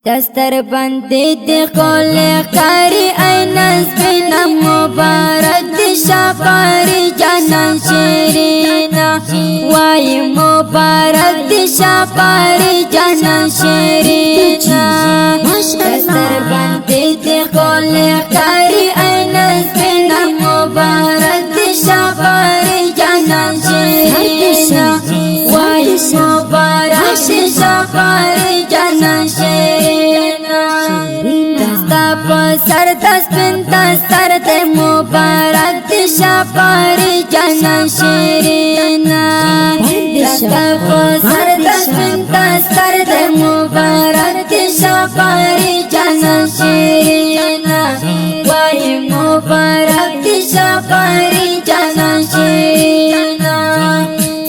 دستر بندی دی قول قاری اینس بنا مبارک دی شفاری جانان شیرینا وای مبارک دی شفاری جانان شیرینا دستر بندی دی قول قاری اینس بنا مبارک دی شفاری جانان شیرینا وای مبارک دی شفاری جانان شیرینا سر دست بن دستر دے مبارک دی شفاری جانان شیرینا سر دست بن دستر دے مبارک دی شفاری جانان شیرینا وای مبارک دی شفاری جانان شیرینا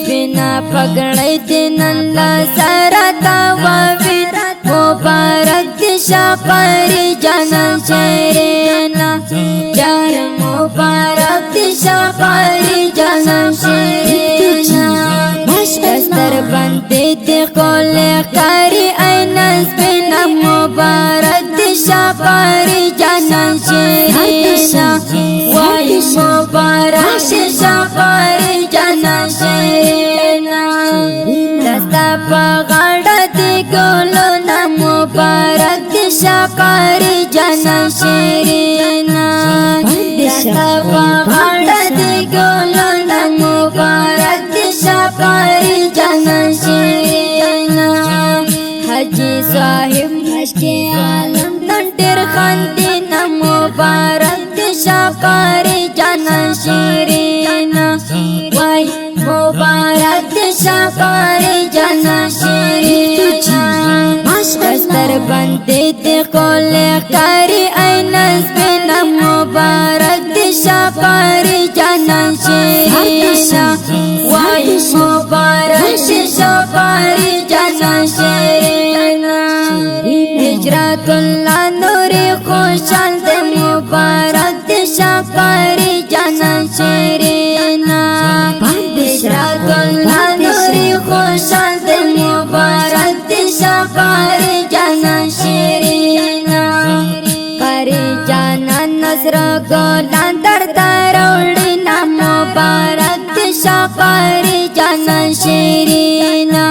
بنا پگڑی دن اللہ سرطا وابید مبارک دی شفاری جانان شیرینا جان مبارک دی شفاری جانان شیرینا دستر بندی دی قول قاری اینس بنا مبارک دی شفاری جانان شیرینا وای مبارک دی شفاری جانان شیرینا دستا پغاڑا دی گلونا مبارک دی شفاری جانان شیرینا دستا پغاڑا دی گلونا مبارک دی شفاری جانان شیرینا حجی صاحب مشکی عالم ننٹر خاندینا مبارک دی شفاری جانان شیرینا وای مبارک دی شفاری جانان شیرینا دستر بندی دی قول قاری اینس بنا مبارک دی شفاری جانان شیرینا وای مبارک دی شفاری جانان شیرینا هجرت اللہ نوری خوشحال دی مبارک دی شفاری جانان شیرینا هجرت اللہ نوری خوشحال دی مبارک دی شفاری جانان شیرینا قاری جانان نصر گولان در دروڑینا مبارک دی شفاری جانان شیرینا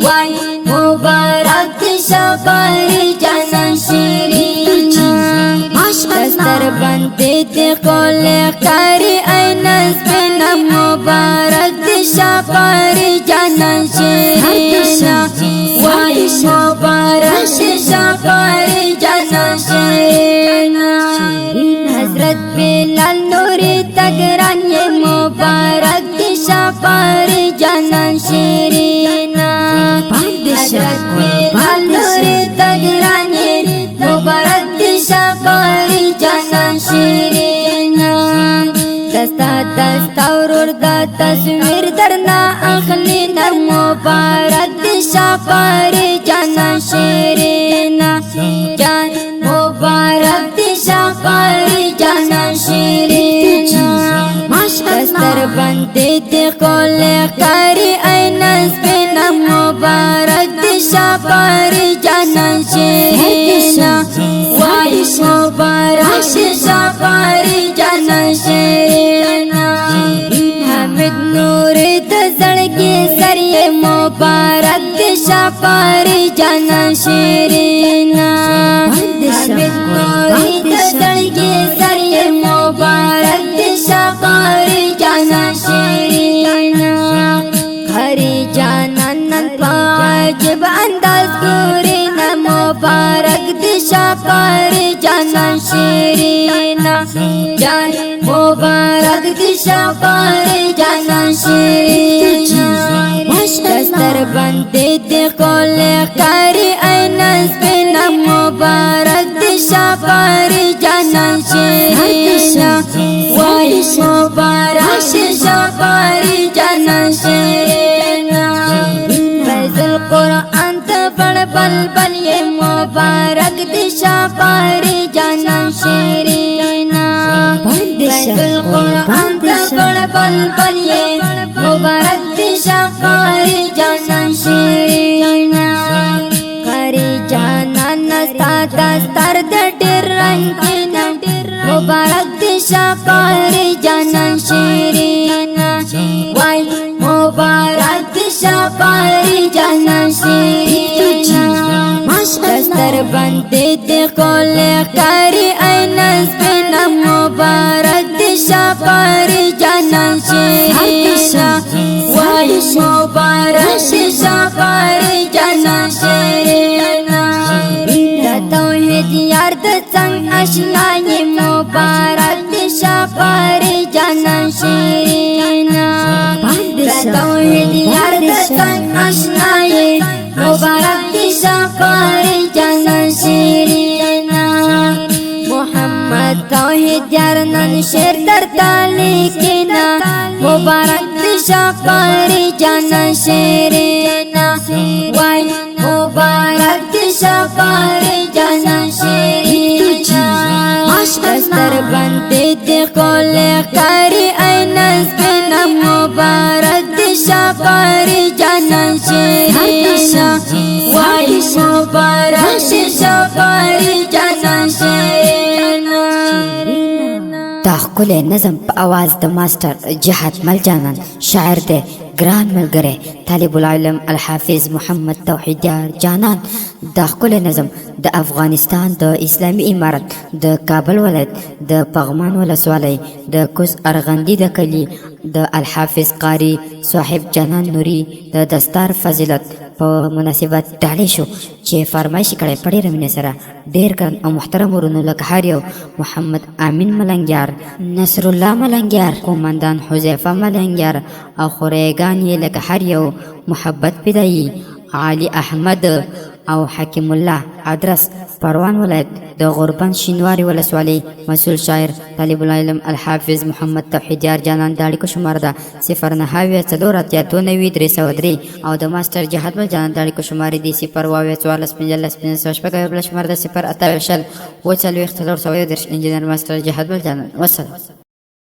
وای مبارک دی شفاری جانان شیرینا دستر بندی دی قول قاری اینس بنا مبارک دی شفاری جانان شیرینا وای مبارک دی شفاری جانان شیرینا حضرت بلال نوری تگران یہ مبارک دی شفاری جانان شیرینا حضرت بلال نوری تگران یہ مبارک دی شفاری جانان شیرینا دستا دستا ورور دا تصویر درنا اخلی نر مبارک دی شفاری جانان شیرینا جان مبارک دی شفاری جانان شیرینا دستر بندی دی قول قاری اینس بنا مبارک دی شفاری جانان شیرینا وای مبارک دی شفاری جانان شیرینا حمد نوری تزڑگی سری مبارک دی شفاری جانان شیرینا حمد نوری تزڑگی سری مبارک دی شفاری جانان شیرینا خری جانان نن پاجب انداز گورینا مبارک دی شفاری جانان شیرینا جان مبارک دی شفاری جانان شیرینا دستر بندی دی قول قاری اینس بنا مبارک دی شفاری جانان شیرینا وای مبارک دی شفاری جانان شیرینا فیض القرآن تبڑ بلبل یہ مبارک دی شفاری جانان شیرینا فیض القرآن تبڑ بلبل یہ مبارک دی شفاری جانان شیرینا قاری جانان نستا دستر د ډیر رنگینا مبارک دی شاپاری جانان شیرینا وای مبارک دی شاپاری جانان شیرینا دستر بندی دی کول کاری اینس بینا مبارک دی شاپاری جانان شیرینا وای مبارک دی شاپاری جانان شیرینا توحید یار د څنګ آشنای مبارک دی شاپاری جانان شیرینا توحید یار د څنګ آشنای مبارک دی شاپاری جانان شیرینا محمد توحید یار نن شیر در تالی کینا مبارک دی شاپاری جانان شیرینا وای مبارک دی شاپاری جانان شیرینا دستر بندی دی کول کاری اینس بینا مبارک دی شاپاری جانان شیرینا وای مبارک دی شاپاری جانان شیرینا دا ښکلی نظم په اواز د ماسټر جهاد مل جانان شاعر دی ګران ملګری طالب العلم الحافظ محمد توحید یار جانان دا ښکلی نظم د افغانستان د اسلامي امارت د کابل ولایت د پغمان ولسوالۍ د کوز ارغندی د کلي د الحافظ قاری صاحب جانان نوري د دستار فضیلت په مناسبت ډالۍ شو چې فرمایش کړی په ډېره مینې سره ډېر ګران او محترم ورونو لکه هر یو محمد امین ملنګیار نصر الله ملنګیار قومندان حذیفه ملنګیار او خوریګان یې لکه هر یو محبت پیدایي علي احمد او حکیم الله ادرس پروان ولایت د غوربند شینواري ولسوالۍ مسؤل شاعر طالب العلم الحافظ محمد توحید یار جانان د اړیکو شماره ده 090429303 او د ماسټر جهاد مل جانان د اړیکو شمارې دي 0441515 شماره ده 080 انجینر ماسټر جهاد مل جانان وسلام